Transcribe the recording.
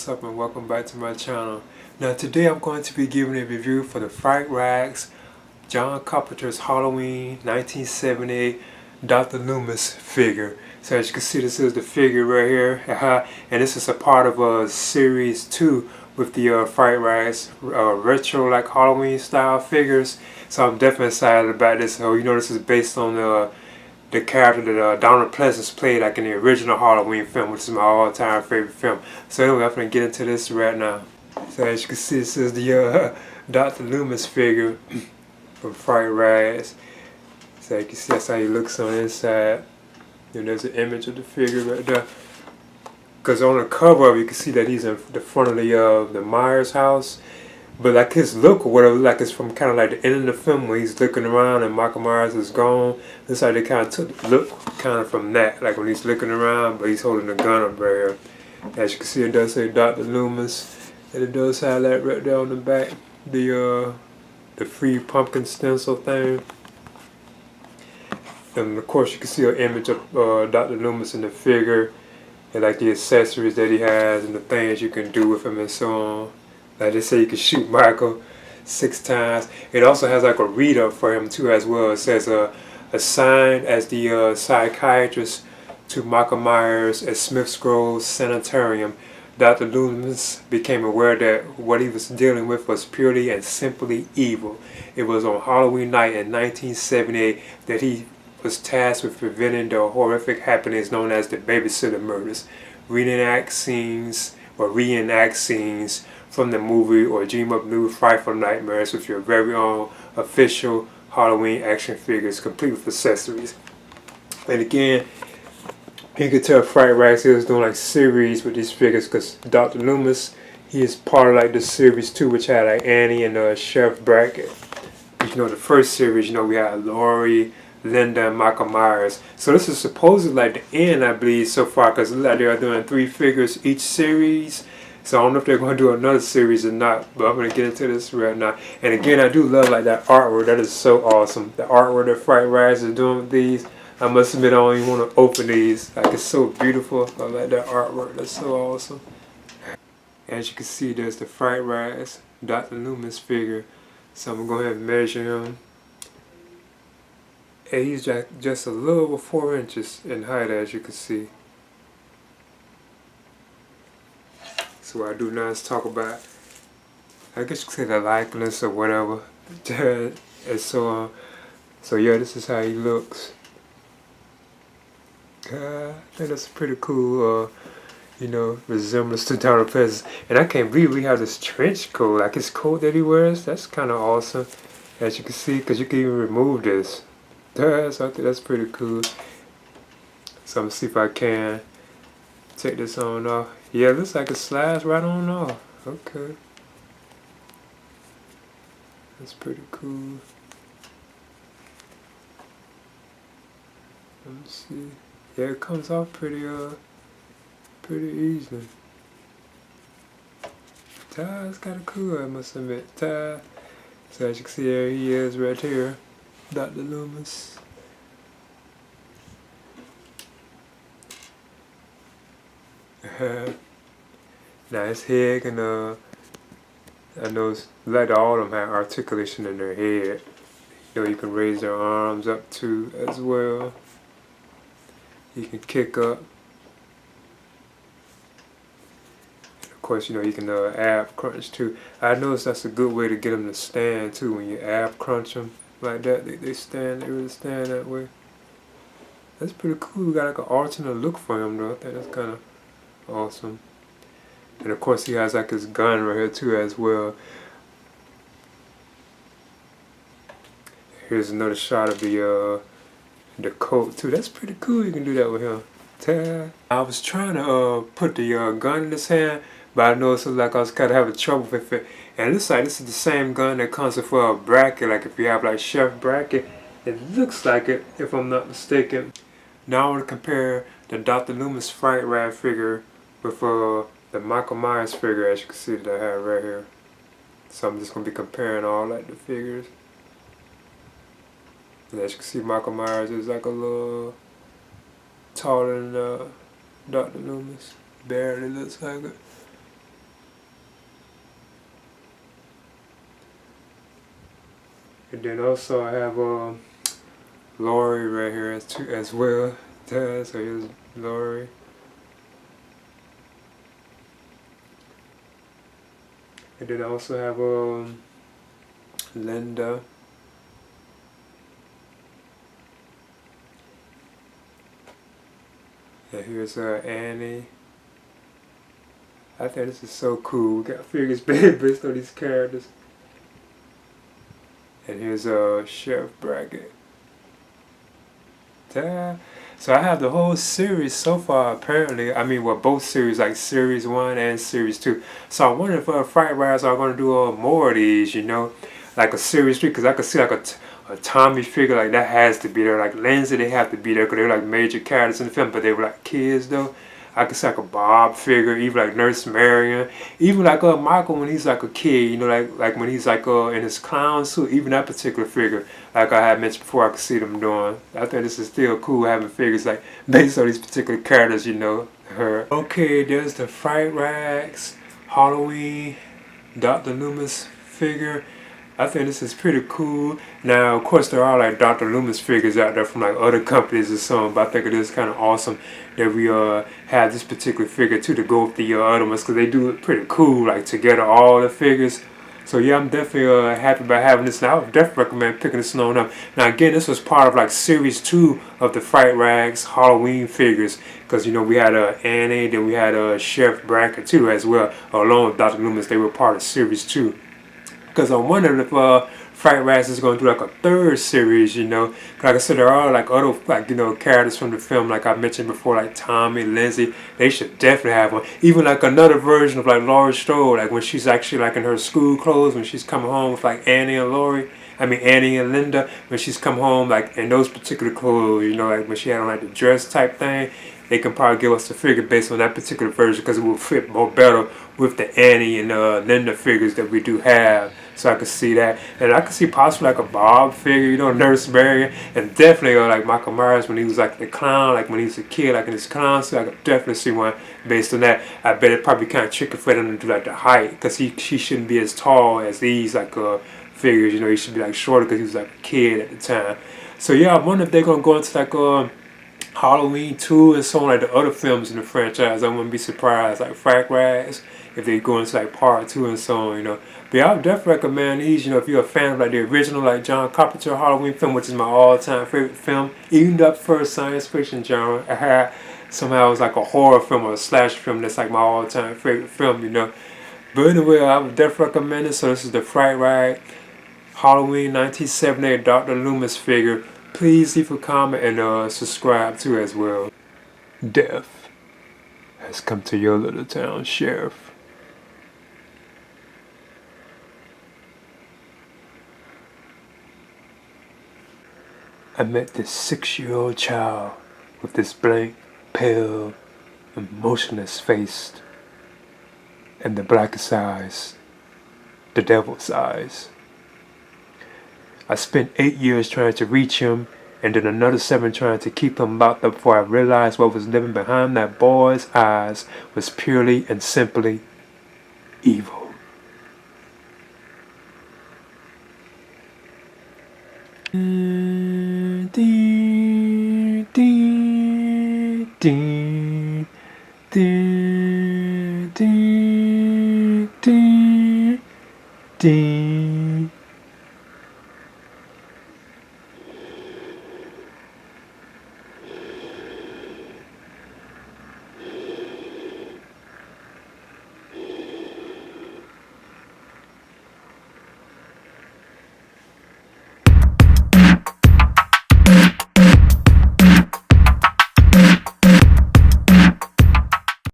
what's up and welcome back to my channel. Now today I'm going to be giving a review for the Fright-Rags John Carpenter's Halloween 1978 Dr.Loomis figure. So as you can see, this is the figure right here, and this is a part of series 2 with the Fright-Rags retro like Halloween style figures. So I'm definitely excited about this. So you know, this is based on the character that Donald Pleasance played like in the original Halloween film, which is my all-time favorite film. So anyway, I'm going to get into this right now. So as you can see, this is the Dr. Loomis figure from Fright-Rags. So you can see that's how he looks on the inside. And there's an image of the figure right there. Because on the cover of it, you can see that he's in the front of the Myers house. But like his look or whatever, like it's from kind of like the end of the film where he's looking around and Michael Myers is gone. That's how they kind of took the look kind of from that, like when he's looking around but he's holding a gun up right here. As you can see, it does say Dr. Loomis, and it does have that right there on the back, the free pumpkin stencil thing. And of course you can see an image of Dr. Loomis in the figure, and like the accessories that he has and the things you can do with him and so on. Like they say you can shoot Michael 6 times. It also has like a read-up for him too as well. It says assigned as the psychiatrist to Michael Myers at Smith Grove Sanitarium, Dr. Loomis became aware that what he was dealing with was purely and simply evil. It was on Halloween night in 1978 that he was tasked with preventing the horrific happenings known as the babysitter murders. Reenact scenes from the movie or dream up new frightful nightmares with your very own official Halloween action figures complete with accessories. And again, you can tell Fright-Rags was doing like series with these figures because Dr. Loomis, he is part of like the series too, which had like Annie and Chef Brackett. You know, the first series, you know, we had Laurie, Linda, and Michael Myers. So this is supposedly like the end, I believe, so far, because like they are doing 3 figures each series. So I don't know if they're going to do another series or not, but I'm going to get into this right now. And again, I do love like that artwork. That is so awesome. The artwork that Fright-Rags is doing with these, I must admit I don't even want to open these. Like, it's so beautiful. I like that artwork. That's so awesome. As you can see, there's the Fright-Rags Dr. Loomis figure. So I'm going to go ahead and measure him. And he's just a little over 4 inches in height, as you can see. So I do not talk about, I guess you could say the likeness or whatever. And so yeah, this is how he looks. I think that's pretty cool, you know, resemblance to Donald Pleasance. And I can't believe we have this trench coat, like his coat that he wears. That's kind of awesome, as you can see, because you can even remove this. So I think that's pretty cool. So I'm gonna see if I can take this on off. Yeah, it looks like it slides right on off. Okay. That's pretty cool. Let me see. Yeah, it comes off pretty easily. It's kinda cool, I must admit. So as you can see, there he is right here. Dr. Loomis. Now his head can I know like all of them have articulation in their head. You know, you can raise their arms up too as well. You can kick up. And of course, you know, you can ab crunch too. I noticed that's a good way to get them to stand too. When you ab crunch them like that, they really stand that way. That's pretty cool. We got like an alternate look for him though. I think that's kind of awesome. And of course he has like his gun right here too as well. Here's another shot of the coat too. That's pretty cool. You can do that with him. I was trying to put the gun in his hand, but I noticed like I was kind of having trouble with it. And it looks like this is the same gun that comes with a bracket. Like if you have like Chef Brackett, it looks like it if I'm not mistaken. Now I want to compare the Dr. Loomis Fright-Rag figure with the Michael Myers figure, as you can see that I have right here. So I'm just going to be comparing all like the figures. And as you can see, Michael Myers is like a little taller than Dr. Loomis. Barely looks like it. And then also I have Lori right here as well. So here's Lori. And then I also have Linda. And here's Annie. I think this is so cool. We got figures based on these characters. And here's Sheriff Brackett. So I have the whole series so far, apparently. I mean, well, both series, like Series 1 and Series 2. So I wonder if Fright-Rags are going to do more of these, you know? Like a Series 3, because I could see like a Tommy figure, like that has to be there. Like Lindsay, they have to be there because they were like major characters in the film, but they were like kids though. I could see like a Bob figure, even like Nurse Marion, even like Michael when he's like a kid, you know, like when he's like in his clown suit, even that particular figure, like I had mentioned before, I could see them doing. I think this is still cool having figures like based on these particular characters, you know. Her. Okay, there's the Fright-Rags Halloween Dr.Loomis figure. I think this is pretty cool. Now, of course, there are like Dr.Loomis figures out there from like other companies or something, but I think it is kind of awesome that we have this particular figure too to go with the other ones because they do it pretty cool, like together all the figures. So yeah, I'm definitely happy about having this. Now, I would definitely recommend picking this one up. Now again, this was part of like Series 2 of the Fright-Rags Halloween figures because you know we had Annie, then we had Sheriff Brackett too as well, along with Dr.Loomis. They were part of Series 2. Because I'm wondering if Fright-Rags is going to do like a third series, you know. Like I said, there are like other like you know characters from the film, like I mentioned before, like Tommy, Lindsay. They should definitely have one. Even like another version of like Laurie Strode, like when she's actually like in her school clothes, when she's coming home with like Annie and Annie and Linda, when she's come home like in those particular clothes, you know, like when she had on like the dress type thing. They can probably give us a figure based on that particular version because it will fit more better with the Annie and Linda figures that we do have. So I could see that. And I could see possibly like a Bob figure, you know, Nurse Marion. And definitely like Michael Myers when he was like the clown, like when he was a kid, like in his clown suit. I could definitely see one based on that. I bet it probably kind of tricky for them to do like the height because she shouldn't be as tall as these like figures. You know, he should be like shorter because he was like a kid at the time. So yeah, I wonder if they're going to go into like Halloween 2 and so on like the other films in the franchise. I wouldn't be surprised like Fright-Rags if they go into like part 2 and so on, you know. But yeah, I would definitely recommend these, you know, if you're a fan of like the original like John Carpenter Halloween film, which is my all-time favorite film, even the first science fiction genre. Somehow it's like a horror film or a slash film that's like my all-time favorite film, you know. But anyway, I would definitely recommend it. So this is the Fright-Rag Halloween 1978 Dr.Loomis figure. Please leave a comment and subscribe too as well. Death has come to your little town, Sheriff. I met this 6-year-old child with this blank, pale, emotionless face and the blackest eyes, the devil's eyes. I spent 8 years trying to reach him and then another 7 trying to keep him locked up before I realized what was living behind that boy's eyes was purely and simply evil. Ding.